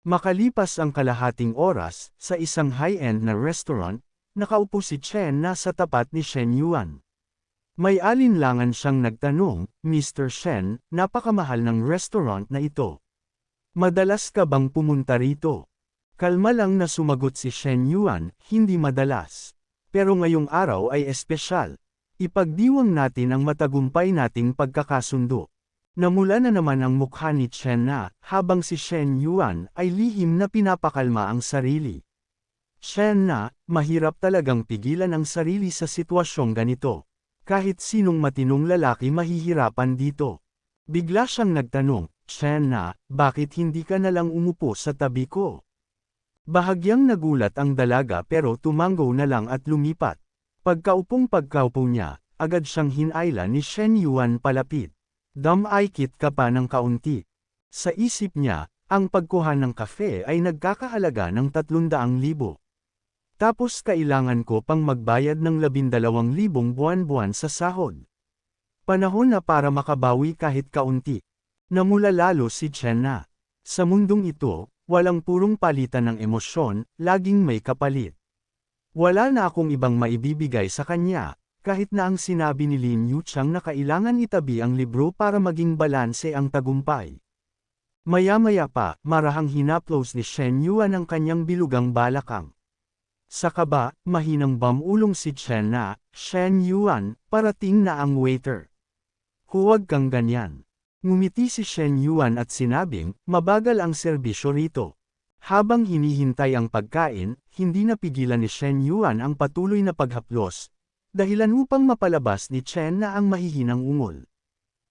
Makalipas ang kalahating oras, sa isang high-end na restaurant, nakaupo si Chen na sa tapat ni Shen Yuan. May alinlangan siyang nagtanong, Mr. Shen, napakamahal ng restaurant na ito. Madalas ka bang pumunta rito? Kalma lang na sumagot si Shen Yuan, hindi madalas. Pero ngayong araw ay espesyal. Ipagdiwang natin ang matagumpay nating pagkakasundo. Namula na naman ang mukha ni Chen na, habang si Shen Yuan ay lihim na pinapakalma ang sarili. Shen na, mahirap talagang pigilan ang sarili sa sitwasyong ganito. Kahit sinong matinong lalaki mahihirapan dito. Bigla siyang nagtanong, Shen na, bakit hindi ka nalang umupo sa tabi ko? Bahagyang nagulat ang dalaga pero tumango na lang at lumipat. Pagkaupo niya, agad siyang hinayla ni Shen Yuan palapit. Damaykit ka pa ng kaunti. Sa isip niya, ang pagkuha ng kafe ay nagkakahalaga ng 300,000. Tapos kailangan ko pang magbayad ng 12,000 buwan-buwan sa sahod. Panahon na para makabawi kahit kaunti. Namula lalo si Chen na. Sa mundong ito, walang purong palitan ng emosyon, laging may kapalit. Wala na akong ibang maibibigay sa kanya. Kahit na ang sinabi ni Lin Yuchang na kailangan itabi ang libro para maging balanse ang tagumpay. Maya-maya pa, marahang hinaplos ni Shen Yuan ang kanyang bilugang balakang. Sa kaba, mahinang bamulong si Chen na, Shen Yuan, parating na ang waiter. Huwag kang ganyan. Ngumiti si Shen Yuan at sinabing, mabagal ang serbisyo rito. Habang hinihintay ang pagkain, hindi napigilan ni Shen Yuan ang patuloy na paghaplos. Dahilan upang mapalabas ni Chen na ang mahihinang ungol.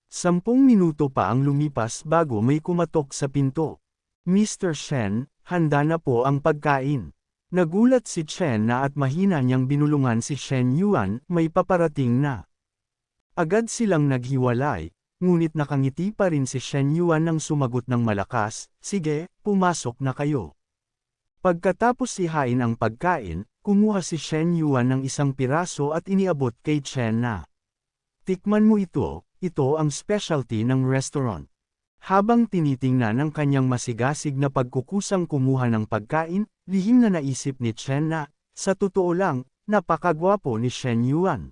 10 minuto pa ang lumipas bago may kumatok sa pinto. Mr. Shen, handa na po ang pagkain. Nagulat si Chen na at mahina niyang binulungan si Shen Yuan, may paparating na. Agad silang naghiwalay, ngunit nakangiti pa rin si Shen Yuan nang sumagot ng malakas, sige, pumasok na kayo. Pagkatapos ihain ang pagkain, kumuha si Shen Yuan ng isang piraso at iniabot kay Chen na. Tikman mo ito ang specialty ng restaurant. Habang tinitingnan ng kanyang masigasig na pagkukusang kumuha ng pagkain, lihim na naisip ni Chen na, sa totoo lang, napakagwapo ni Shen Yuan.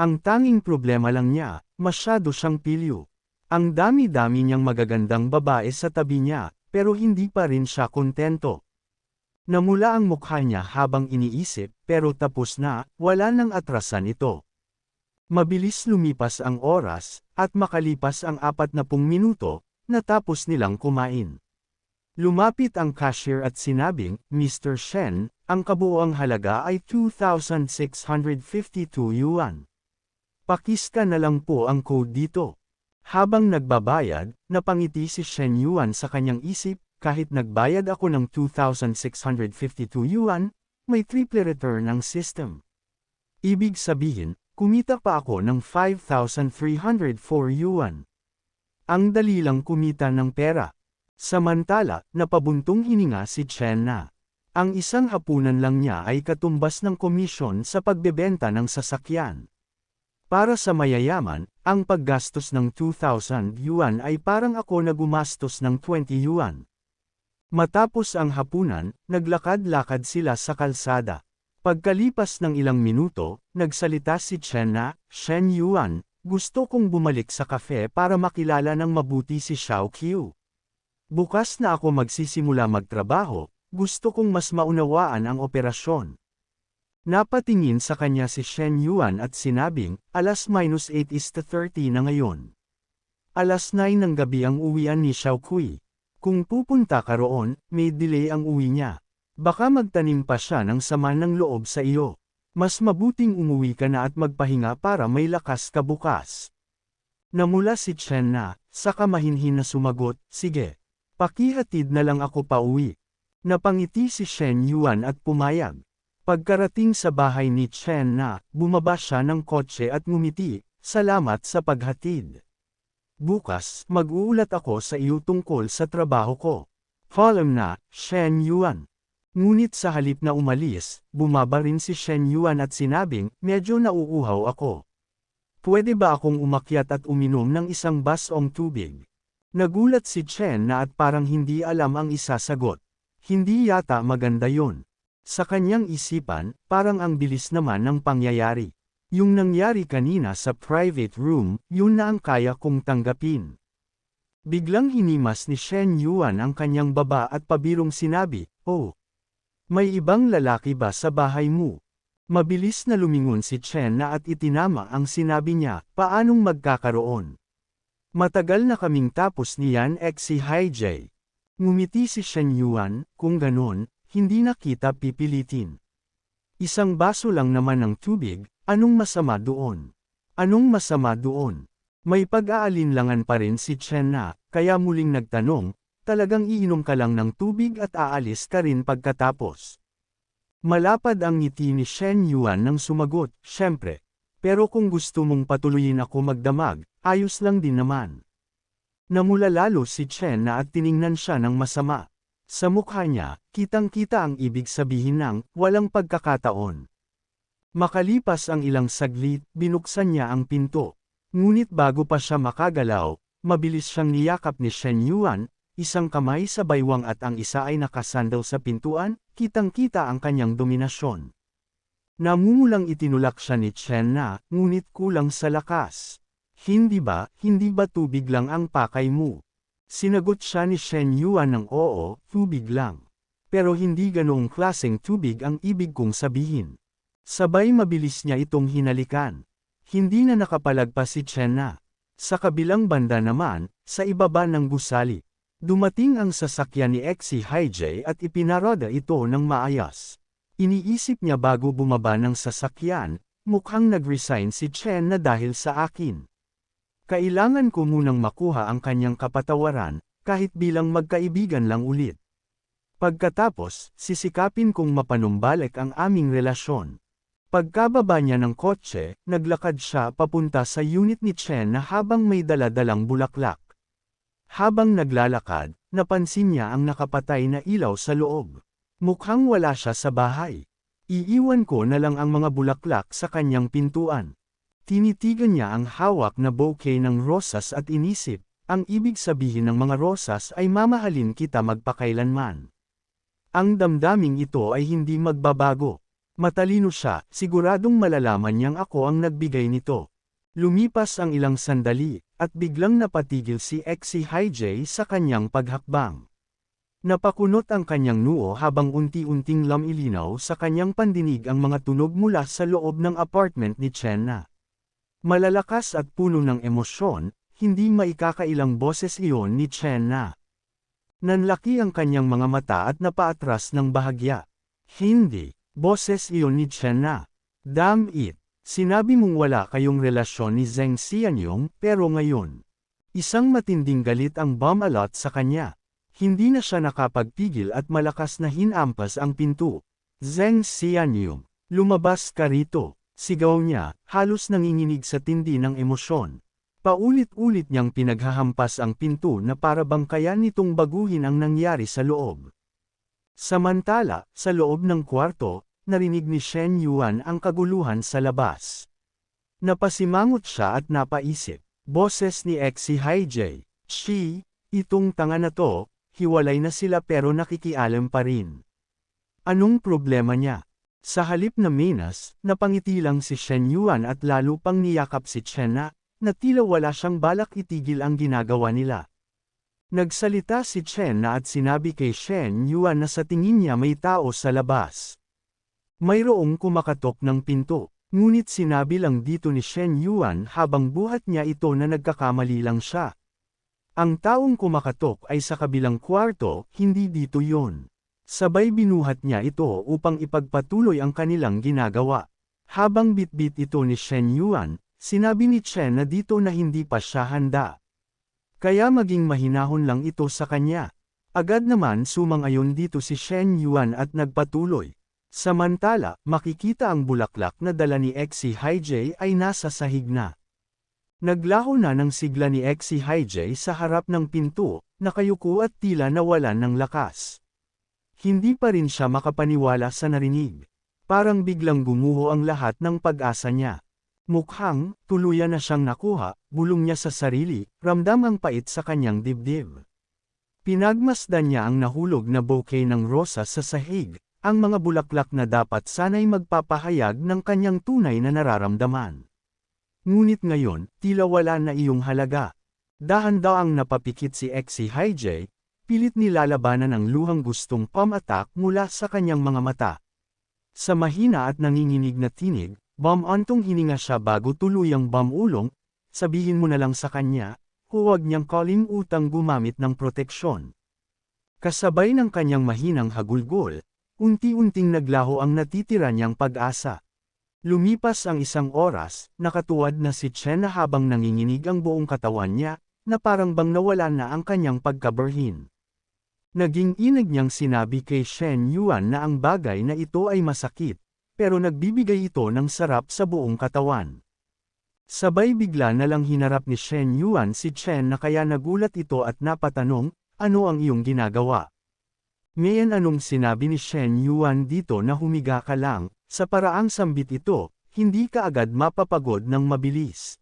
Ang tanging problema lang niya, masyado siyang pilyo. Ang dami-dami niyang magagandang babae sa tabi niya, pero hindi pa rin siya kontento. Namula ang mukha niya habang iniisip, pero tapos na, wala nang atrasan ito. Mabilis lumipas ang oras, at makalipas ang 40 minuto, natapos nilang kumain. Lumapit ang cashier at sinabing, Mr. Shen, ang kabuoang halaga ay 2,652 yuan. Pakiska na lang po ang code dito. Habang nagbabayad, napangiti si Shen Yuan sa kanyang isip, kahit nagbayad ako ng 2,652 yuan, may triple return ang system. Ibig sabihin, kumita pa ako ng 5,304 yuan. Ang dali lang kumita ng pera. Samantala, napabuntong hininga si Chen na. Ang isang hapunan lang niya ay katumbas ng komisyon sa pagbebenta ng sasakyan. Para sa mayayaman, ang paggastos ng 2,000 yuan ay parang ako na gumastos ng 20 yuan. Matapos ang hapunan, naglakad-lakad sila sa kalsada. Pagkalipas ng ilang minuto, nagsalita si Chen na, Shen Yuan, gusto kong bumalik sa kafe para makilala ng mabuti si Xiao Qiu. Bukas na ako magsisimula magtrabaho, gusto kong mas maunawaan ang operasyon. Napatingin sa kanya si Shen Yuan at sinabing, 8:30 na ngayon. 9:00 ng gabi ang uwian ni Xiao Kui. Kung pupunta ka roon, may delay ang uwi niya. Baka magtanim pa siya ng sama ng loob sa iyo. Mas mabuting umuwi ka na at magpahinga para may lakas ka bukas. Namula si Chen na, saka mahinhin na sumagot, sige. Pakihatid na lang ako pa uwi. Napangiti si Shen Yuan at pumayag. Pagkarating sa bahay ni Chen na, bumaba siya ng kotse at ngumiti, salamat sa paghatid. Bukas, mag-uulat ako sa iyo tungkol sa trabaho ko. Follow na, Shen Yuan. Ngunit sa halip na umalis, bumaba rin si Shen Yuan at sinabing, medyo nauuhaw ako. Pwede ba akong umakyat at uminom ng isang basong tubig? Nagulat si Chen na at parang hindi alam ang isasagot. Hindi yata maganda yon. Sa kanyang isipan, parang ang bilis naman ng pangyayari. Yung nangyari kanina sa private room, yun na ang kaya kong tanggapin. Biglang hinimas ni Shen Yuan ang kanyang baba at pabirong sinabi, "Oh, may ibang lalaki ba sa bahay mo?" Mabilis na lumingon si Chen na at itinama ang sinabi niya, "Paanong magkakaroon? Matagal na kaming tapos niyan si Haijay." Ngumiti si Shen Yuan, "Kung ganon, hindi na kita pipilitin. Isang baso lang naman ng tubig, anong masama doon? Anong masama doon?" May pag-aalinlangan pa rin si Chen na, kaya muling nagtanong, "Talagang iinom ka lang ng tubig at aalis ka rin pagkatapos?" Malapad ang ngiti ni Shen Yuan nang sumagot, "Siyempre. Pero kung gusto mong patuloyin ako magdamag, ayos lang din naman." Namula lalo si Chen na at tiningnan siya ng masama. Sa mukha niya, kitang-kita ang ibig sabihin ng, walang pagkakataon. Makalipas ang ilang saglit, binuksan niya ang pinto. Ngunit bago pa siya makagalaw, mabilis siyang niyakap ni Shen Yuan, isang kamay sa baywang at ang isa ay nakasandal sa pintuan, kitang-kita ang kanyang dominasyon. Namumulang itinulak siya ni Chen na, ngunit kulang sa lakas. Hindi ba tubig lang ang pakay mo?" Sinagot siya ni Shen Yuan ng oo, tubig lang. Pero hindi ganoong klaseng tubig ang ibig kong sabihin. Sabay mabilis niya itong hinalikan. Hindi na nakapalagpas si Chen na. Sa kabilang banda naman, sa ibaba ng gusali, dumating ang sasakyan ni Xi Haijay at ipinarada ito ng maayos. Iniisip niya bago bumaba ng sasakyan, mukhang nag-resign si Chen na dahil sa akin. Kailangan ko munang makuha ang kanyang kapatawaran, kahit bilang magkaibigan lang ulit. Pagkatapos, sisikapin kong mapanumbalik ang aming relasyon. Pagkababa niya ng kotse, naglakad siya papunta sa unit ni Chen na habang may dala-dalang bulaklak. Habang naglalakad, napansin niya ang nakapatay na ilaw sa loob. Mukhang wala siya sa bahay. Iiwan ko na lang ang mga bulaklak sa kanyang pintuan. Tinitigan niya ang hawak na bouquet ng rosas at inisip, ang ibig sabihin ng mga rosas ay mamahalin kita magpakailanman. Ang damdaming ito ay hindi magbabago. Matalino siya, siguradong malalaman niyang ako ang nagbigay nito. Lumipas ang ilang sandali, at biglang napatigil si Xi Haijay sa kanyang paghakbang. Napakunot ang kanyang noo habang unti-unting lumilinaw sa kanyang pandinig ang mga tunog mula sa loob ng apartment ni Chen na. Malalakas at puno ng emosyon, hindi maikakailang boses iyon ni Chen na. Nanlaki ang kanyang mga mata at napaatras ng bahagya. Hindi. Boses iyon ni Chen na. "Damn it. Sinabi mong wala kayong relasyon ni Zheng Xianyong, pero ngayon." Isang matinding galit ang bumalot sa kanya. Hindi na siya nakapagpigil at malakas na hinampas ang pinto. "Zheng Xianyong, lumabas ka rito." Sigaw niya, halos nanginginig sa tindi ng emosyon. Paulit-ulit niyang pinaghahampas ang pinto na para bang kaya nitong baguhin ang nangyari sa loob. Samantala, sa loob ng kwarto, narinig ni Shen Yuan ang kaguluhan sa labas. Napasimangot siya at napaisip, boses ni Xi Haijay, itong tanga na to, hiwalay na sila pero nakikialam pa rin. Anong problema niya?" Sa halip na minas, napangiti lang si Shen Yuan at lalo pang niyakap si Chen na tila wala siyang balak itigil ang ginagawa nila. Nagsalita si Chen na at sinabi kay Shen Yuan na sa tingin niya may tao sa labas. Mayroong kumakatok ng pinto, ngunit sinabi lang dito ni Shen Yuan habang buhat niya ito na nagkakamali lang siya. Ang taong kumakatok ay sa kabilang kwarto, hindi dito yon. Sabay binuhat niya ito upang ipagpatuloy ang kanilang ginagawa. Habang bitbit ito ni Shen Yuan, sinabi ni Chen na dito na hindi pa siya handa. Kaya maging mahinahon lang ito sa kanya. Agad naman sumang-ayon dito si Shen Yuan at nagpatuloy. Samantala, makikita ang bulaklak na dala ni Xi Haijay ay nasa sahig na. Naglaho na ng sigla ni Xi Haijay sa harap ng pinto, nakayuko at tila nawalan ng lakas. Hindi pa rin siya makapaniwala sa narinig. Parang biglang gumuho ang lahat ng pag-asa niya. Mukhang, tuluyan na siyang nakuha, bulong niya sa sarili, ramdam ang pait sa kanyang dibdib. Pinagmasdan niya ang nahulog na bouquet ng rosas sa sahig, ang mga bulaklak na dapat sana'y magpapahayag ng kanyang tunay na nararamdaman. Ngunit ngayon, tila wala na iyong halaga. Dahan-daang napapikit si Exy Haijay, pilit nilalabanan ang luhang gustong pamatak mula sa kanyang mga mata. Sa mahina at nanginginig na tinig, bumantong hininga siya bago tuluyang bumulong, sabihin mo na lang sa kanya, huwag niyang kalimutang gumamit ng proteksyon. Kasabay ng kanyang mahinang hagulgol, unti-unting naglaho ang natitira niyang pag-asa. Lumipas ang isang oras, nakatuwad na si Chen na habang nanginginig ang buong katawan niya, na parang bang nawala na ang kanyang pagkaberhin. Naging inag niyang sinabi kay Shen Yuan na ang bagay na ito ay masakit, pero nagbibigay ito ng sarap sa buong katawan. Sabay bigla na lang hinarap ni Shen Yuan si Chen na kaya nagulat ito at napatanong, ano ang iyong ginagawa? Ngayon anong sinabi ni Shen Yuan dito na humiga ka lang, sa paraang sambit ito, hindi ka agad mapapagod ng mabilis.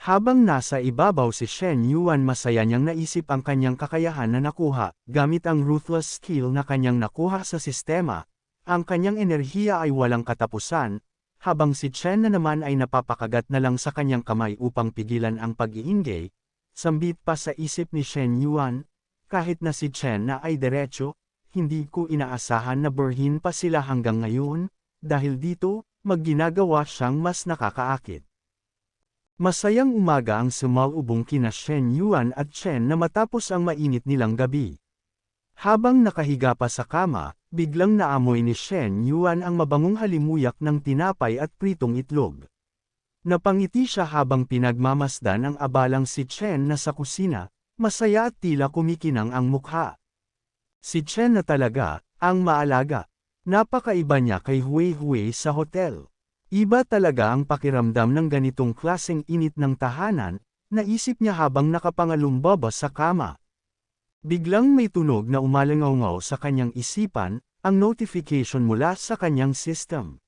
Habang nasa ibabaw si Shen Yuan masaya niyang naisip ang kanyang kakayahan na nakuha, gamit ang ruthless skill na kanyang nakuha sa sistema, ang kanyang enerhiya ay walang katapusan, habang si Chen na naman ay napapakagat na lang sa kanyang kamay upang pigilan ang pag-iingay, sambit pa sa isip ni Shen Yuan, kahit na si Chen na ay diretso, hindi ko inaasahan na berhin pa sila hanggang ngayon, dahil dito, magginagawa siyang mas nakakaakit. Masayang umaga ang sumalubong kina Shen Yuan at Chen na matapos ang mainit nilang gabi. Habang nakahiga pa sa kama, biglang naamoy ni Shen Yuan ang mabangong halimuyak ng tinapay at pritong itlog. Napangiti siya habang pinagmamasdan ang abalang si Chen na sa kusina, masaya at tila kumikinang ang mukha. Si Chen na talaga, ang maalaga. Napakaiba niya kay Hui Hui sa hotel. Iba talaga ang pakiramdam ng ganitong klaseng init ng tahanan, naisip niya habang nakapangalumbaba sa kama. Biglang may tunog na umalangaw sa kanyang isipan, ang notification mula sa kanyang system.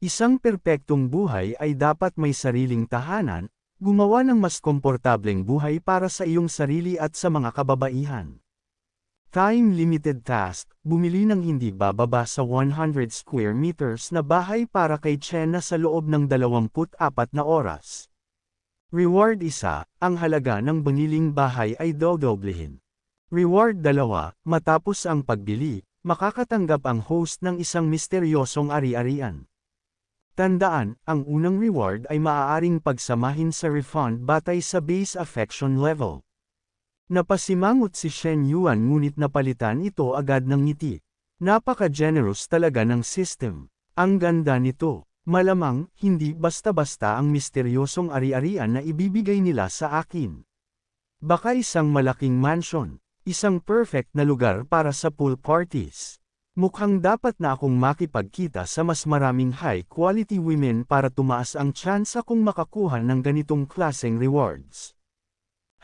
Isang perpektong buhay ay dapat may sariling tahanan, gumawa ng mas komportableng buhay para sa iyong sarili at sa mga kababaihan. Time-limited task, bumili ng hindi bababa sa 100 square meters na bahay para kay Chen na sa loob ng 24 na oras. Reward 1, ang halaga ng biniling bahay ay dodoblehin. Reward 2, matapos ang pagbili, makakatanggap ang host ng isang misteryosong ari-arian. Tandaan, ang unang reward ay maaaring pagsamahin sa refund batay sa base affection level. Napasimangot si Shen Yuan ngunit napalitan ito agad ng ngiti. Napaka-generous talaga ng system. Ang ganda nito. Malamang, hindi basta-basta ang misteryosong ari-arian na ibibigay nila sa akin. Baka isang malaking mansion. Isang perfect na lugar para sa pool parties. Mukhang dapat na akong makipagkita sa mas maraming high-quality women para tumaas ang tsansa kong makakuha ng ganitong klaseng rewards.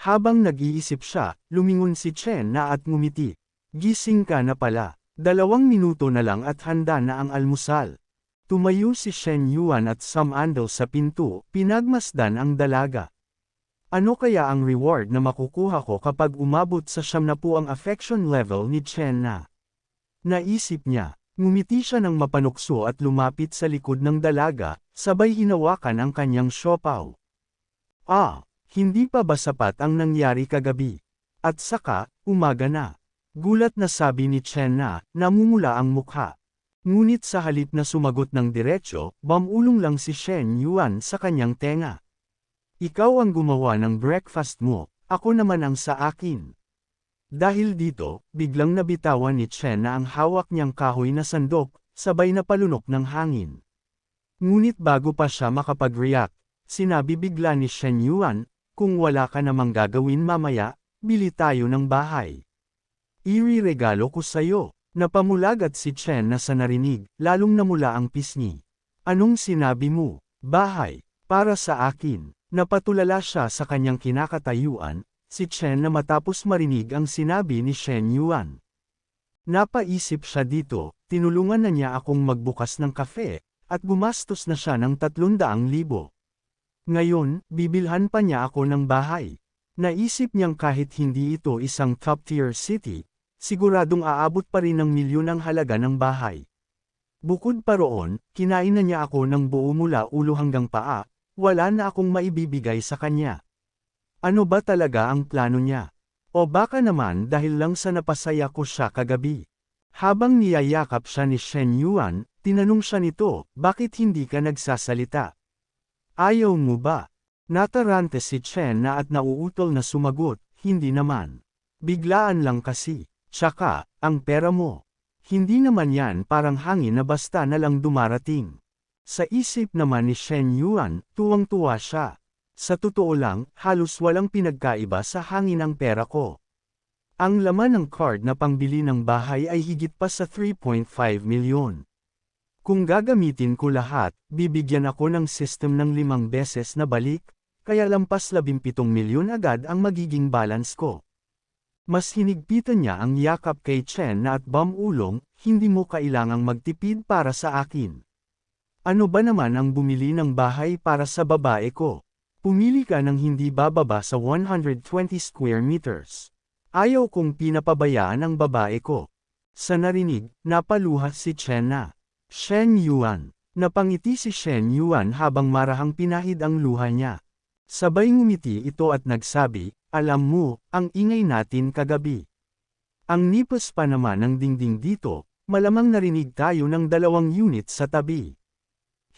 Habang nag-iisip siya, lumingon si Chen na at ngumiti. Gising ka na pala. 2 minuto na lang at handa na ang almusal. Tumayo si Shen Yuan at sumandal sa pinto, pinagmasdan ang dalaga. Ano kaya ang reward na makukuha ko kapag umabot sa 70 ang affection level ni Chen na? Naisip niya, ngumiti siya ng mapanukso at lumapit sa likod ng dalaga, sabay hinawakan ang kanyang siopaw. Hindi pa ba sapat ang nangyari kagabi? At saka, umaga na. Gulat na sabi ni Chen na, namumula ang mukha. Ngunit sa halip na sumagot ng diretsyo, bumulong lang si Shen Yuan sa kanyang tenga. Ikaw ang gumawa ng breakfast mo, ako naman ang sa akin. Dahil dito, biglang nabitawan ni Chen na ang hawak niyang kahoy na sandok, sabay na palunok ng hangin. Ngunit bago pa siya makapag-react, sinabi bigla ni Shen Yuan, kung wala ka namang gagawin mamaya, bili tayo ng bahay. Iriregalo ko sa'yo. Napamulagat si Chen na sa narinig, lalong namula ang pisngi. Anong sinabi mo? Bahay. Para sa akin. Napatulala siya sa kanyang kinakatayuan, si Chen na matapos marinig ang sinabi ni Shen Yuan. Napaisip siya dito, tinulungan na niya akong magbukas ng kafe, at gumastos na siya ng 300,000. Ngayon, bibilhan pa niya ako ng bahay. Naisip niyang kahit hindi ito isang top-tier city, siguradong aabot pa rin ng milyon ang halaga ng bahay. Bukod pa roon, kinain na niya ako ng buo mula ulo hanggang paa, wala na akong maibibigay sa kanya. Ano ba talaga ang plano niya? O baka naman dahil lang sa napasaya ko siya kagabi. Habang niyayakap siya ni Shen Yuan, tinanong siya nito, bakit hindi ka nagsasalita? Ayaw mo ba? Natarante si Chen na at nauutol na sumagot, hindi naman. Biglaan lang kasi. Tsaka, ang pera mo. Hindi naman yan parang hangin na basta na lang dumarating. Sa isip naman ni Shen Yuan, tuwang-tuwa siya. Sa totoo lang, halos walang pinagkaiba sa hangin ang pera ko. Ang laman ng card na pangbili ng bahay ay higit pa sa 3.5 milyon. Kung gagamitin ko lahat, bibigyan ako ng system ng 5 beses na balik, kaya lampas 17 milyon agad ang magiging balance ko. Mas hinigpitan niya ang yakap kay Chen na at ulong, hindi mo kailangang magtipid para sa akin. Ano ba naman ang bumili ng bahay para sa babae ko? Pumili ka ng hindi bababa sa 120 square meters. Ayaw kong pinapabayaan ang babae ko. Sa narinig, napaluha si Chen na. Shen Yuan. Napangiti si Shen Yuan habang marahang pinahid ang luha niya. Sabay ngumiti ito at nagsabi, alam mo, ang ingay natin kagabi. Ang nipos pa naman ng dingding dito, malamang narinig tayo ng 2 unit sa tabi.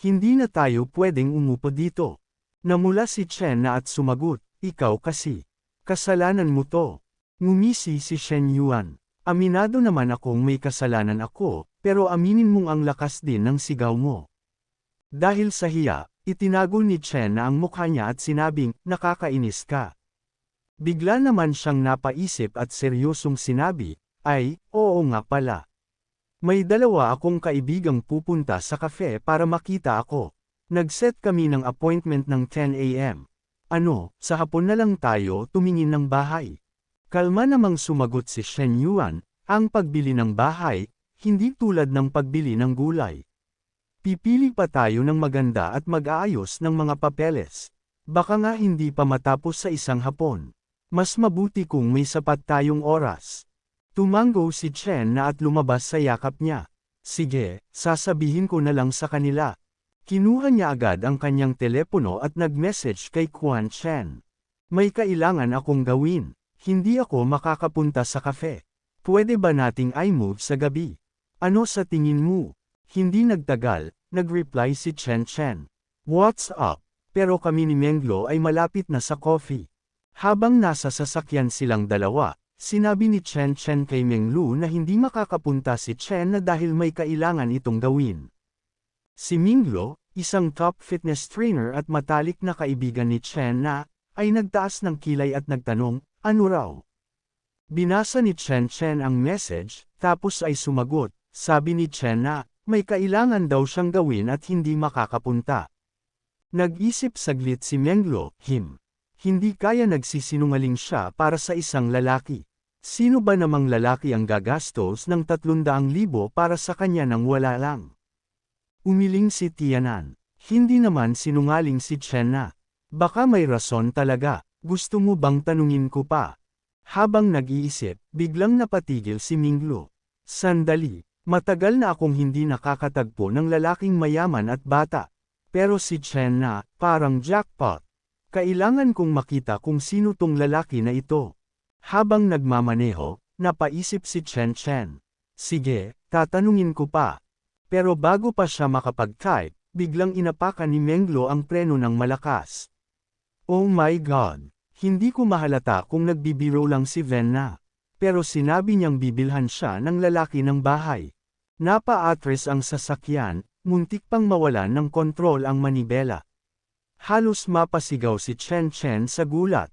Hindi na tayo pwedeng umupo dito. Namula si Chen na at sumagot, ikaw kasi. Kasalanan mo to. Ngumisi si Shen Yuan. Aminado naman akong may kasalanan ako, pero aminin mong ang lakas din ng sigaw mo. Dahil sa hiya, itinago ni Chen na ang mukha niya at sinabing, nakakainis ka. Bigla naman siyang napaisip at seryosong sinabi, ay, oo nga pala. May 2 akong kaibigang pupunta sa cafe para makita ako. Nag-set kami ng appointment ng 10 a.m. Ano, sa hapon na lang tayo tumingin ng bahay. Kalma namang sumagot si Shen Yuan, ang pagbili ng bahay, hindi tulad ng pagbili ng gulay. Pipili pa tayo ng maganda at mag-aayos ng mga papeles. Baka nga hindi pa matapos sa isang hapon. Mas mabuti kung may sapat tayong oras. Tumango si Chen na at lumabas sa yakap niya. Sige, sasabihin ko na lang sa kanila. Kinuha niya agad ang kanyang telepono at nag-message kay Quan Chen. May kailangan akong gawin. Hindi ako makakapunta sa cafe. Pwede ba nating i-move sa gabi? Ano sa tingin mo? Hindi nagtagal, nag-reply si Chen Chen. What's up? Pero kami ni Menglo ay malapit na sa coffee. Habang nasa sasakyan silang dalawa, sinabi ni Chen Chen kay Menglu na hindi makakapunta si Chen na dahil may kailangan itong gawin. Si Minglo, isang top fitness trainer at matalik na kaibigan ni Chen na, ay nagtaas ng kilay at nagtanong, ano raw? Binasa ni Chen Chen ang message, tapos ay sumagot, sabi ni Chen na, may kailangan daw siyang gawin at hindi makakapunta. Nag-isip saglit si Menglo, Hindi kaya nagsisinungaling siya para sa isang lalaki. Sino ba namang lalaki ang gagastos ng 300,000 para sa kanya nang wala lang? Umiling si Tianan. Hindi naman sinungaling si Chen na. Baka may rason talaga, gusto mo bang tanungin ko pa? Habang nag-iisip, biglang napatigil si Minglo. Sandali, matagal na akong hindi nakakatagpo ng lalaking mayaman at bata. Pero si Chen na, parang jackpot. Kailangan kong makita kung sino tong lalaki na ito. Habang nagmamaneho, napaisip si Chen Chen. Sige, tatanungin ko pa. Pero bago pa siya makapag-type, biglang inapakan ni Menglo ang preno ng malakas. Oh my God! Hindi ko mahalata kung nagbibiro lang si Ven na. Pero sinabi niyang bibilhan siya ng lalaki ng bahay. Napa-atras ang sasakyan, muntik pang mawalan ng kontrol ang manibela. Halos mapasigaw si Chen Chen sa gulat.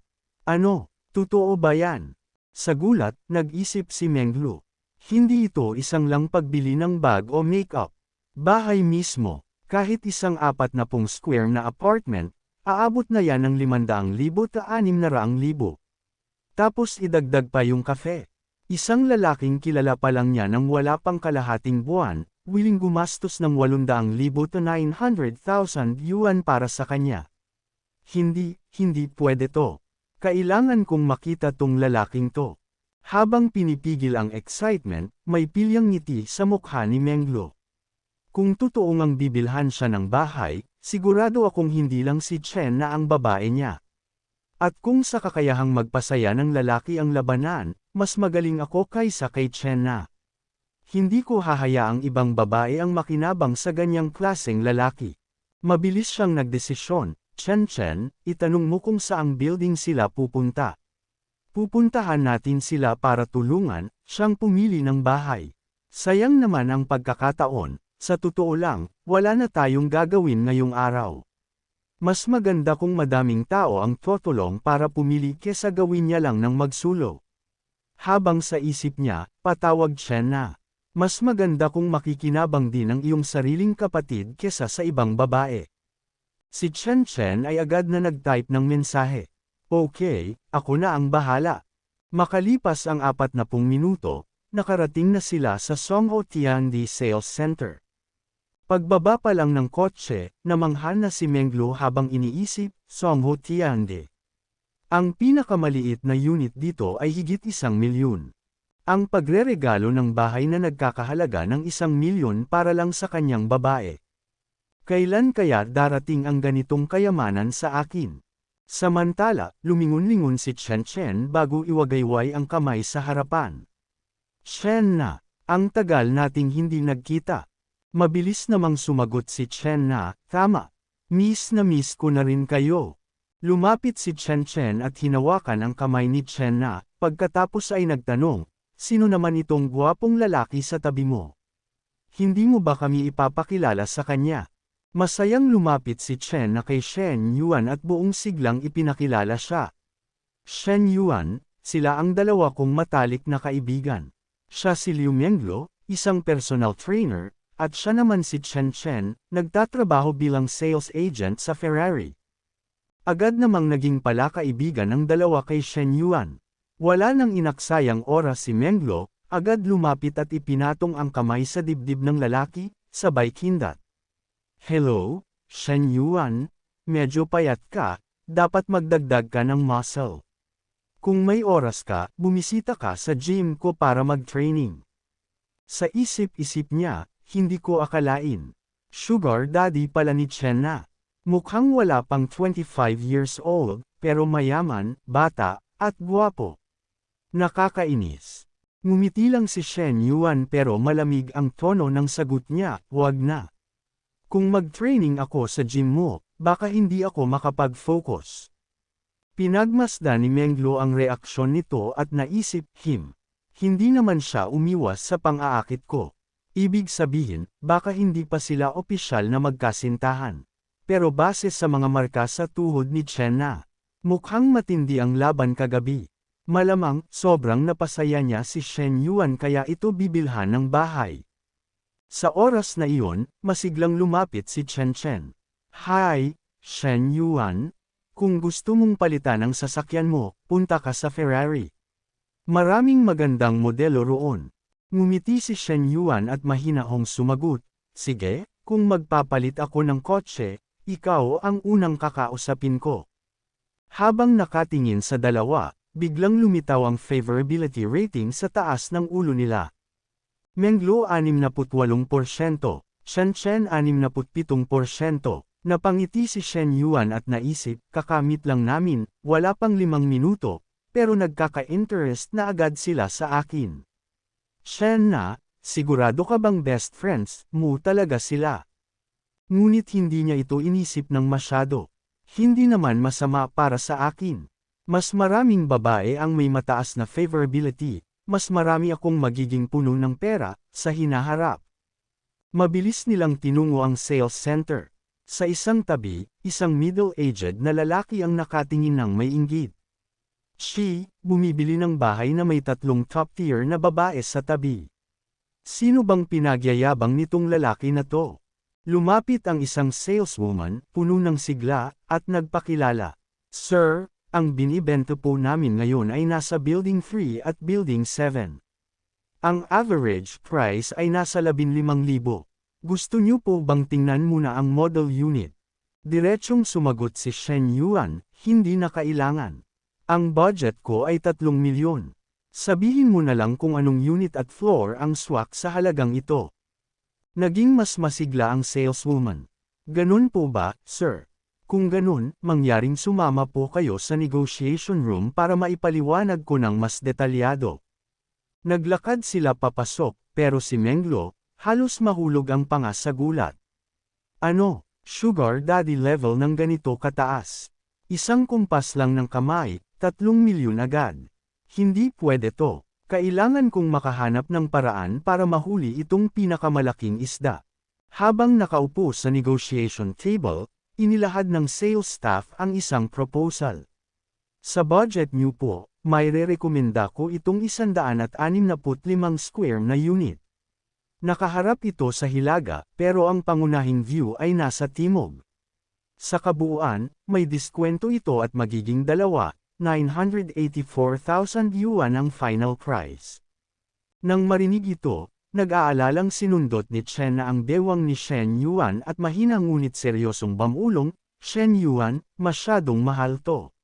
Ano, totoo ba yan? Sa gulat, nag-isip si Menglu. Hindi ito isang lang pagbili ng bag o makeup. Bahay mismo, kahit isang 40 square na apartment, aabot na yan ng 500,000 ta 600,000. Tapos idagdag pa yung kafe. Isang lalaking kilala pa lang niya nang wala pang kalahating buwan, willing gumastos ng 800,000 to 900,000 yuan para sa kanya. Hindi pwede to. Kailangan kong makita tong lalaking to. Habang pinipigil ang excitement, may pilyang ngiti sa mukha ni Menglo. Kung totoo ngang bibilhan siya ng bahay, sigurado akong hindi lang si Chen na ang babae niya. At kung sa kakayahang magpasaya ng lalaki ang labanan, mas magaling ako kaysa kay Chen na. Hindi ko hahayaang ibang babae ang makinabang sa ganyang klaseng lalaki. Mabilis siyang nagdesisyon. Chen, itanong mo kung saang building sila pupunta. Pupuntahan natin sila para tulungan, siyang pumili ng bahay. Sayang naman ang pagkakataon, sa totoo lang, wala na tayong gagawin ngayong araw. Mas maganda kung madaming tao ang tutulong para pumili kesa gawin niya lang ng magsulo. Habang sa isip niya, patawag Chen na. Mas maganda kung makikinabang din ang iyong sariling kapatid kesa sa ibang babae. Si Chen ay agad na nag-type ng mensahe. Okay, ako na ang bahala. Makalipas ang 40 minuto, nakarating na sila sa Songho Tiandi Sales Center. Pagbaba pa lang ng kotse, namangha na si Menglo habang iniisip, Songho Tiandi. Ang pinakamaliit na unit dito ay higit 1,000,000. Ang pagreregalo ng bahay na nagkakahalaga ng 1,000,000 para lang sa kanyang babae. Kailan kaya darating ang ganitong kayamanan sa akin? Samantala, lumingon-lingon si Chen bago iwagayway ang kamay sa harapan. Chen na, ang tagal nating hindi nagkita. Mabilis namang sumagot si Chen na, tama. Miss na miss ko na rin kayo. Lumapit si Chen at hinawakan ang kamay ni Chen na, pagkatapos ay nagtanong, sino naman itong gwapong lalaki sa tabi mo? Hindi mo ba kami ipapakilala sa kanya? Masayang lumapit si Chen na kay Shen Yuan at buong siglang ipinakilala siya. Shen Yuan, sila ang dalawa kong matalik na kaibigan. Siya si Liu Menglo, isang personal trainer, at siya naman si Chen, nagtatrabaho bilang sales agent sa Ferrari. Agad namang naging palakaibigan ang dalawa kay Shen Yuan. Wala nang inaksayang oras si Menglo, agad lumapit at ipinatong ang kamay sa dibdib ng lalaki, sabay kindat. Hello, Shen Yuan, medyo payat ka, dapat magdagdag ka ng muscle. Kung may oras ka, bumisita ka sa gym ko para mag-training. Sa isip-isip niya, hindi ko akalain. Sugar daddy pala ni Chen na. Mukhang wala pang 25 years old, pero mayaman, bata, at gwapo. Nakakainis. Ngumiti lang si Shen Yuan pero malamig ang tono ng sagot niya, wag na. Kung mag-training ako sa gym mo, baka hindi ako makapag-focus. Pinagmasdan ni Menglo ang reaksyon nito at naisip, hindi naman siya umiwas sa pang-aakit ko. Ibig sabihin, baka hindi pa sila opisyal na magkasintahan. Pero base sa mga marka sa tuhod ni Chen na, mukhang matindi ang laban kagabi. Malamang, sobrang napasaya niya si Shen Yuan kaya ito bibilhan ng bahay. Sa oras na iyon, masiglang lumapit si Chen. Hi, Shen Yuan. Kung gusto mong palitan ang sasakyan mo, punta ka sa Ferrari. Maraming magandang modelo roon. Ngumiti si Shen Yuan at mahinahong sumagot, sige, kung magpapalit ako ng kotse, ikaw ang unang kakausapin ko. Habang nakatingin sa dalawa, biglang lumitaw ang favorability rating sa taas ng ulo nila. Menglo 68%, Chen 67%, napangiti si Shen Yuan at naisip, kakamit lang namin, wala pang 5 minuto, pero nagkaka-interest na agad sila sa akin. Shen na, sigurado ka bang best friends mo talaga sila? Ngunit hindi niya ito inisip ng masyado. Hindi naman masama para sa akin. Mas maraming babae ang may mataas na favorability. Mas marami akong magiging puno ng pera, sa hinaharap. Mabilis nilang tinungo ang sales center. Sa isang tabi, isang middle-aged na lalaki ang nakatingin ng may inggit. Bumibili ng bahay na may 3 top-tier na babae sa tabi. Sino bang pinagyayabang nitong lalaki na to? Lumapit ang isang saleswoman, puno ng sigla, at nagpakilala. Sir, ang binibenta po namin ngayon ay nasa Building 3 at Building 7. Ang average price ay nasa 15,000. Gusto niyo po bang tingnan muna ang model unit? Diretsong sumagot si Shen Yuan, hindi na kailangan. Ang budget ko ay 3 milyon. Sabihin mo na lang kung anong unit at floor ang swak sa halagang ito. Naging mas masigla ang saleswoman. Ganun po ba, sir? Kung ganun, mangyaring sumama po kayo sa negotiation room para maipaliwanag ko ng mas detalyado. Naglakad sila papasok, pero si Menglo, halos mahulog ang panga sa gulat. Ano, sugar daddy level ng ganito kataas? Isang kumpas lang ng kamay, 3 milyon agad. Hindi pwede to. Kailangan kong makahanap ng paraan para mahuli itong pinakamalaking isda. Habang nakaupo sa negotiation table, inilahad ng sales staff ang isang proposal. Sa budget niyo po, may re-rekomenda ko itong 165 square na unit. Nakaharap ito sa hilaga, pero ang pangunahing view ay nasa timog. Sa kabuuan, may diskwento ito at magiging 984,000 yuan ang final price. Nang marinig ito, nag-aalalang sinundot ni Chen na ang bewang ni Shen Yuan at mahina ngunit seryosong bamulong, Shen Yuan, masyadong mahal to.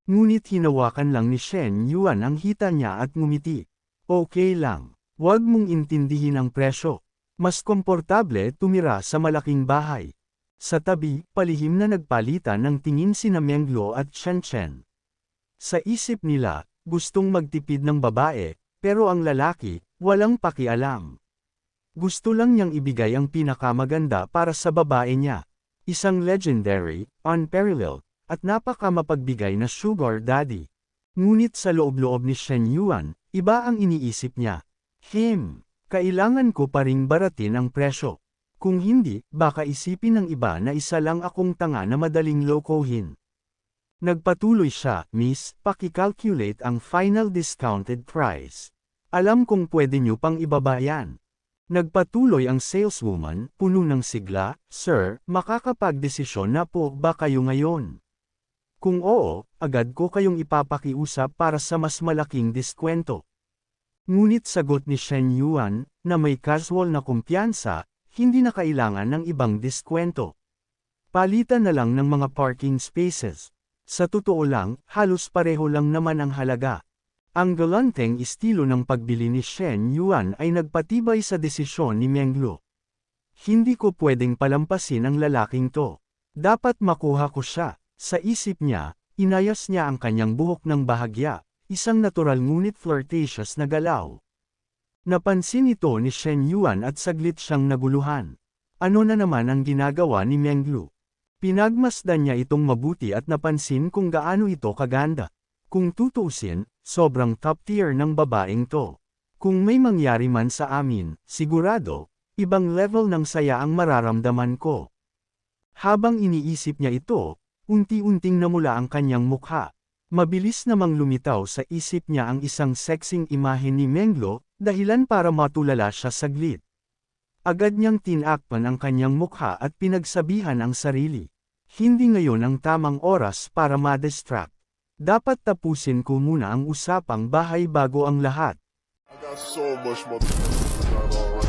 Ngunit hinawakan lang ni Shen Yuan ang hita niya at ngumiti. Okay lang, wag mong intindihin ang presyo. Mas komportable tumira sa malaking bahay. Sa tabi, palihim na nagpalitan ng tingin sina Menglo at Chen Chen. Sa isip nila, gustong magtipid ng babae, pero ang lalaki, walang pakialam. Gusto lang niyang ibigay ang pinakamaganda para sa babae niya. Isang legendary, unparalleled, at napakamapagbigay na sugar daddy. Ngunit sa loob-loob ni Shen Yuan, iba ang iniisip niya. Kailangan ko pa ring baratin ang presyo. Kung hindi, baka isipin ng iba na isa lang akong tanga na madaling lokohin. Nagpatuloy siya, Miss, paki-calculate ang final discounted price. Alam kong pwede nyo pang ibaba yan. Nagpatuloy ang saleswoman, puno ng sigla, Sir, makakapagdesisyon na po ba kayo ngayon? Kung oo, agad ko kayong ipapakiusap para sa mas malaking diskwento. Ngunit sagot ni Shen Yuan, na may casual na kumpiyansa, hindi na kailangan ng ibang diskwento. Palitan na lang ng mga parking spaces. Sa totoo lang, halos pareho lang naman ang halaga. Ang galanteng estilo ng pagbili ni Shen Yuan ay nagpatibay sa desisyon ni Menglo. Hindi ko pwedeng palampasin ang lalaking to. Dapat makuha ko siya. Sa isip niya, inayos niya ang kanyang buhok ng bahagya, isang natural ngunit flirtatious na galaw. Napansin ito ni Shen Yuan at saglit siyang naguluhan. Ano na naman ang ginagawa ni Menglo? Pinagmasdan niya itong mabuti at napansin kung gaano ito kaganda. Kung tutuusin, sobrang top tier ng babaeng to. Kung may mangyari man sa amin, sigurado, ibang level ng saya ang mararamdaman ko. Habang iniisip niya ito, unti-unting namula ang kanyang mukha. Mabilis namang lumitaw sa isip niya ang isang sexing imahe ni Menglo, dahilan para matulala siya saglit. Agad niyang tinakpan ang kanyang mukha at pinagsabihan ang sarili. Hindi ngayon ang tamang oras para ma-distract. Dapat tapusin ko muna ang usapang bahay bago ang lahat. I got so much motherfucking